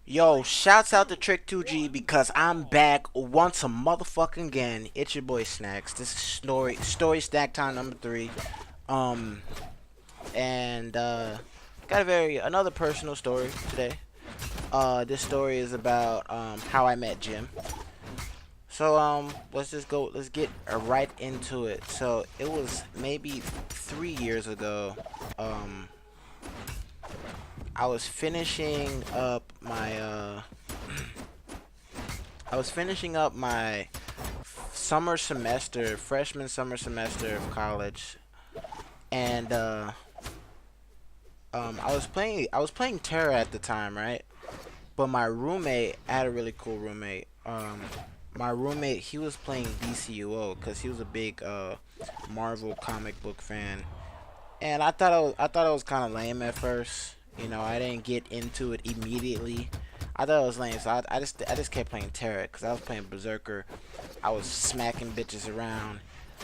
Yo, shouts out to Trick2G because I'm back once a motherfucking again. It's your boy Snacks. This is story stack time number 3. Um and got another personal story today. This story is about how I met Jim. So let's get right into it. So it was maybe 3 years ago. Um I was finishing up my freshman summer semester of college, and I was playing Terra at the time, right? But my roommate, I had a really cool roommate. My roommate, he was playing DCUO because he was a big Marvel comic book fan, and I thought it was kind of lame at first. You know, I didn't get into it immediately. I thought it was lame, so I just kept playing Terra because I was playing Berserker. I was smacking bitches around.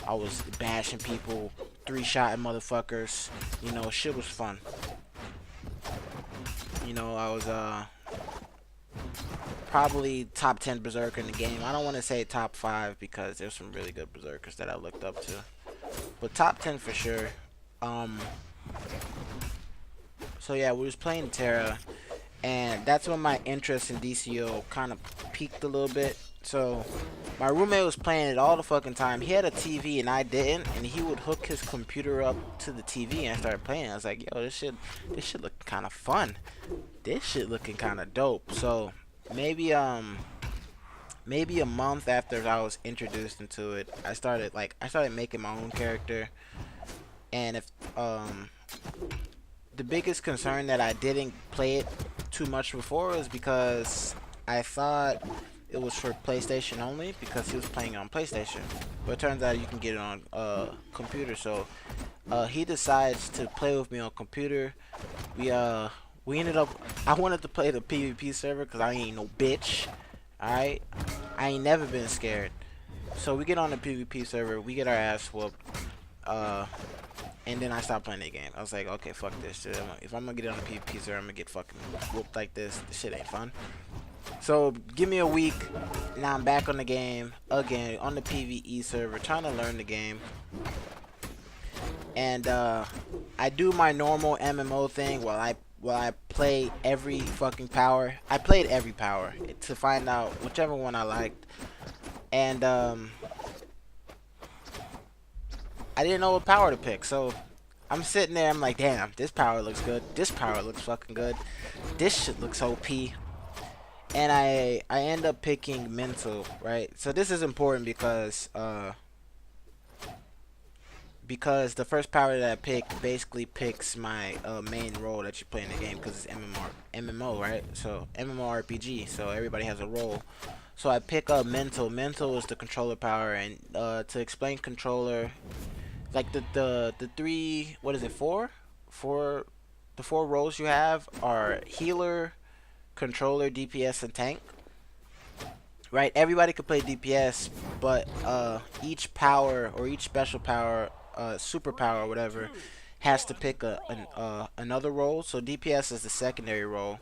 I was bashing people, three-shotting motherfuckers. You know, shit was fun. You know, I was probably top 10 Berserker in the game. I don't want to say top 5 because there's some really good Berserkers that I looked up to, but top 10 for sure. Um, so yeah, we was playing Terra, and that's when my interest in DCO kind of peaked a little bit. So my roommate was playing it all the fucking time. He had a TV and I didn't, and he would hook his computer up to the TV and start playing. I was like, yo, this shit look kind of fun. This shit looking kind of dope. So maybe maybe a month after I was introduced into it, I started making my own character. And if the biggest concern that I didn't play it too much before was because I thought it was for PlayStation only because he was playing it on PlayStation. But it turns out you can get it on computer. So he decides to play with me on computer. We we ended up. I wanted to play the PvP server because I ain't no bitch. All right, I ain't never been scared. So we get on the PvP server. We get our ass whooped. Uh, and then I stopped playing the game. I was like, okay, fuck this shit. If I'm gonna get on the PvP server, I'm gonna get fucking whooped like this. This shit ain't fun. So give me a week. Now I'm back on the game again on the PvE server, trying to learn the game. And I do my normal MMO thing while I play every fucking power. I played every power to find out whichever one I liked. And I didn't know what power to pick, so I'm sitting there. I'm like, damn, this power looks good. This power looks fucking good. This shit looks OP. And I end up picking mental, right? So this is important because the first power that I pick basically picks my main role that you play in the game because it's MMO, right? So MMORPG, so everybody has a role. So I pick up mental. Mental is the controller power, and to explain controller, like the three, what is it, four, the four roles you have are healer, controller, DPS, and tank. Right? Everybody could play DPS, but each power or each special power, superpower or whatever, has to pick another role. So DPS is the secondary role,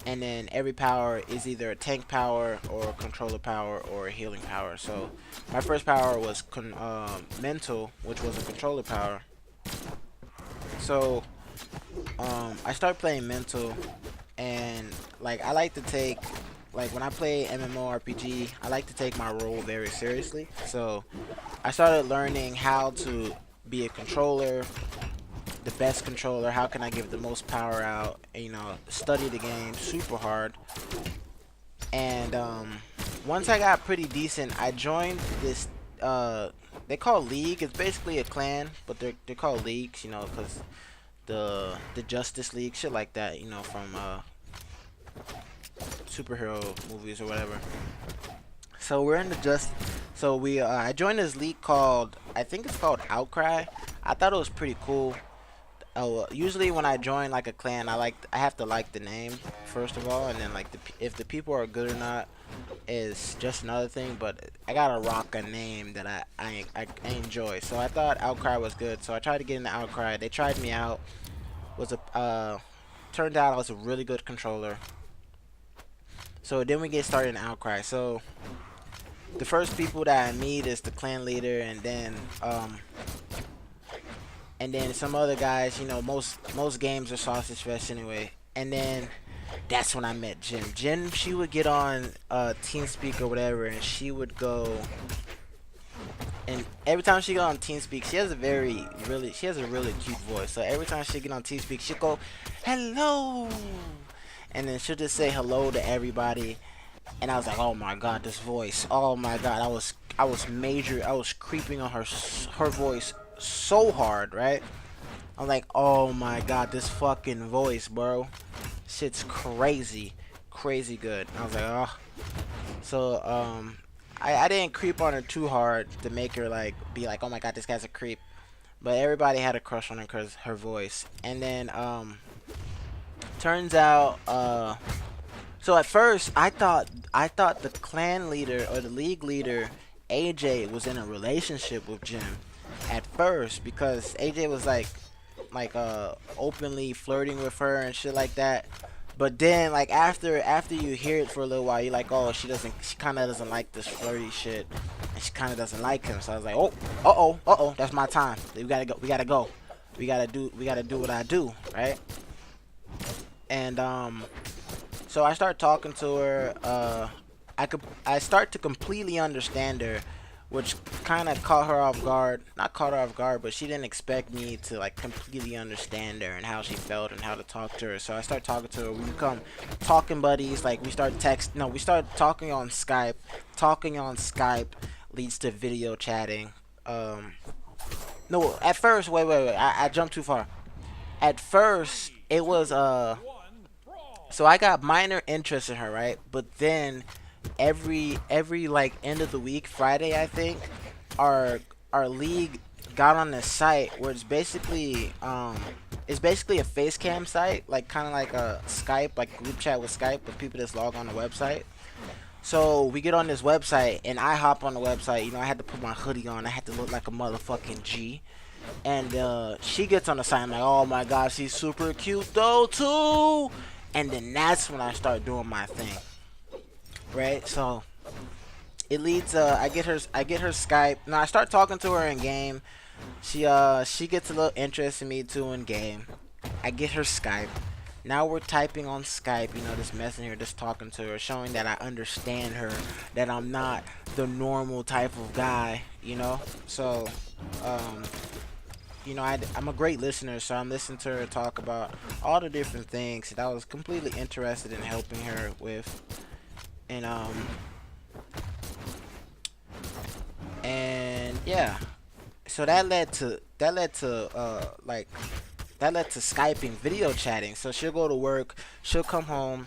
and then every power is either a tank power or a controller power or a healing power. So my first power was mental, which was a controller power. So I start playing mental, and like I like to take, like when I play MMORPG, I like to take my role very seriously. So I started learning how to be a controller, the best controller. How can I give the most power out? You know, study the game super hard. And once I got pretty decent, I joined this. They call league. It's basically a clan, but they're called leagues. You know, because the Justice League, shit like that. You know, from superhero movies or whatever. So we're in the just. So we I joined this league called, I think it's called Outcry. I thought it was pretty cool. Usually when I join like a clan, I have to like the name first of all, and then like if the people are good or not is just another thing. But I gotta rock a name that I enjoy. So I thought Outcry was good. So I tried to get into Outcry. They tried me out. Was a Turned out I was a really good controller. So then we get started in Outcry. So the first people that I meet is the clan leader, and then some other guys. You know, most games are sausage fest anyway. And then that's when I met Jen. Jen, she would get on TeamSpeak or whatever, and she would go. And every time she got on TeamSpeak, she has a really cute voice. So every time she get on TeamSpeak, she'll go, "Hello," and then she'll just say hello to everybody. And I was like, "Oh my god, this voice! Oh my god!" I was creeping on her voice so hard, right? I'm like, "Oh my god, this fucking voice, bro! Shit's crazy, crazy good." I was like, "Oh." So I didn't creep on her too hard to make her like be like, "Oh my god, this guy's a creep." But everybody had a crush on her because her voice. And then turns out so at first I thought the clan leader or the league leader AJ was in a relationship with Jim at first, because AJ was like openly flirting with her and shit like that. But then like after you hear it for a little while, you're like, "Oh, she kind of doesn't like this flirty shit, and she kind of doesn't like him." So I was like, "Oh, that's my time. We gotta go. We gotta do what I do, right?" And so I start talking to her. I start to completely understand her, which kind of caught her off guard. Not caught her off guard, but she didn't expect me to like completely understand her and how she felt and how to talk to her. So I start talking to her. We become talking buddies. Like we start text. No, we start talking on Skype. Talking on Skype leads to video chatting. No, at first, wait. I jumped too far. At first, it was so I got minor interest in her, right? But then every like end of the week, Friday I think, our league got on this site where it's basically a face cam site, like kind of like a Skype, like group chat with Skype, but people just log on the website. So we get on this website, and I hop on the website. You know, I had to put my hoodie on. I had to look like a motherfucking G. And she gets on the site. I'm like, "Oh my god, she's super cute though too." And then that's when I start doing my thing, right? So it leads. I get her Skype. Now I start talking to her in game. She gets a little interest in me too in game. I get her Skype. Now we're typing on Skype, you know, just messing her, just talking to her, showing that I understand her, that I'm not the normal type of guy, you know. So, you know, I'm a great listener, so I'm listening to her talk about all the different things that I was completely interested in helping her with, and yeah, so that led to Skyping, video chatting. So she'll go to work, she'll come home,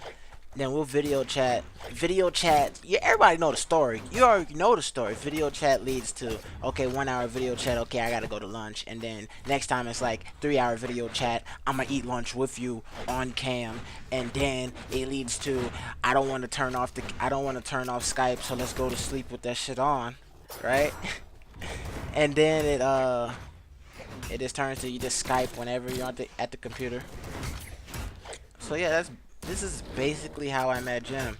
then we'll video chat. Video chat, yeah, everybody know the story. You already know the story. Video chat leads to, okay, 1 hour video chat, okay, I gotta go to lunch. And then next time it's like 3 hour video chat, I'm gonna eat lunch with you on cam. And then it leads to, I don't want to turn off Skype, so let's go to sleep with that shit on, right? And then it just turns to you just Skype whenever you're at the computer. So yeah, this is basically how I met Jim.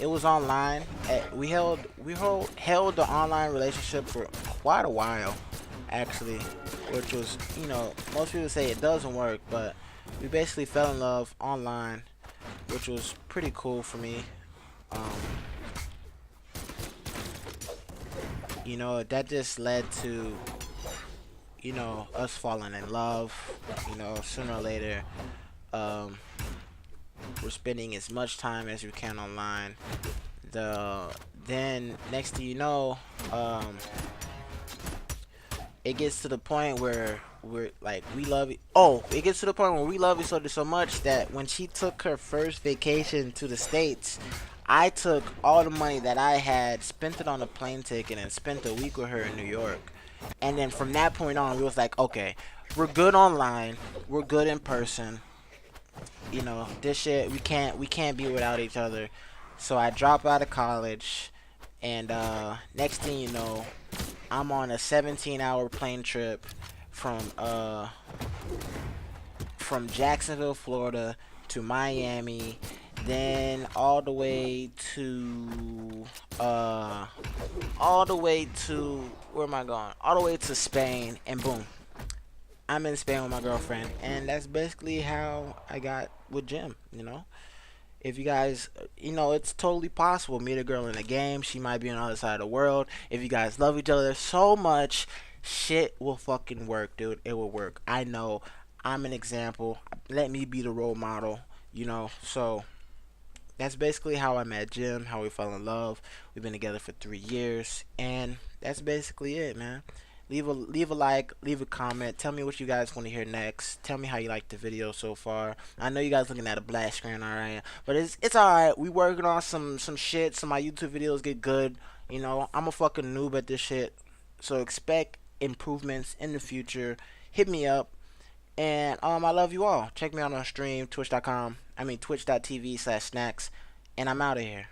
It was online. We held the online relationship for quite a while, actually, which was, you know, most people say it doesn't work, but we basically fell in love online, which was pretty cool for me. Um, you know, that just led to, you know, us falling in love. You know, sooner or later, we're spending as much time as we can online. Then next thing you know, it gets to the point where we're like we love it. Oh, it gets to the point where we love each other so much that when she took her first vacation to the States, I took all the money that I had, spent it on a plane ticket, and spent a week with her in New York. And then from that point on, we was like, okay, we're good online, we're good in person. You know, this shit we can't be without each other. So I drop out of college, and next thing you know, I'm on a 17-hour plane trip from Jacksonville, Florida to Miami, then uh all the way to where am I going? All the way to Spain, and boom, I'm in Spain with my girlfriend, and that's basically how I got with Jim. If you guys, it's totally possible. Meet a girl in a game, she might be on the other side of the world. If you guys love each other so much, shit will fucking work, dude. It will work. I know. I'm an example. Let me be the role model. So that's basically how I met Jim, how we fell in love. We've been together for 3 years, and that's basically it, man. Leave a like, leave a comment. Tell me what you guys want to hear next. Tell me how you like the video so far. I know you guys looking at a black screen, alright, but it's alright. We working on some shit, so my YouTube videos get good. I'm a fucking noob at this shit, so expect improvements in the future. Hit me up. And I love you all. Check me out on stream, twitch.com. I mean twitch.tv/snackxs. And I'm out of here.